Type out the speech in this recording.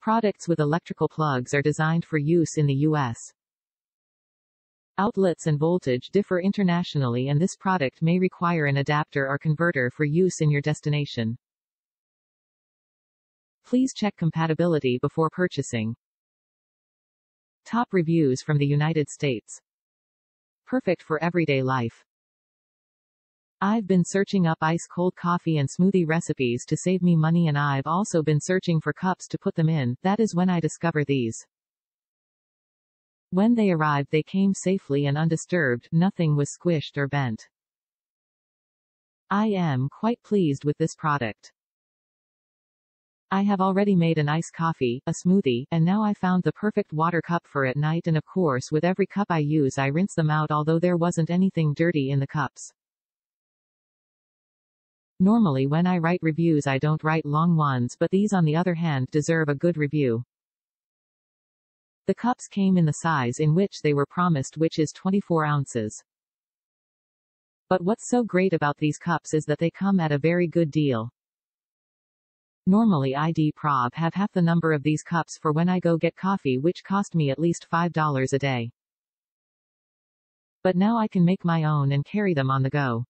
Products with electrical plugs are designed for use in the U.S. Outlets and voltage differ internationally, and this product may require an adapter or converter for use in your destination. Please check compatibility before purchasing. Top reviews from the United States. Perfect for everyday life. I've been searching up ice-cold coffee and smoothie recipes to save me money, and I've also been searching for cups to put them in. That is when I discover these. When they arrived, they came safely and undisturbed, nothing was squished or bent. I am quite pleased with this product. I have already made an iced coffee, a smoothie, and now I found the perfect water cup for at night, and of course with every cup I use I rinse them out, although there wasn't anything dirty in the cups. Normally when I write reviews I don't write long ones, but these on the other hand deserve a good review. The cups came in the size in which they were promised, which is 24 ounces. But what's so great about these cups is that they come at a very good deal. Normally I'd prob have half the number of these cups for when I go get coffee, which cost me at least $5 a day. But now I can make my own and carry them on the go.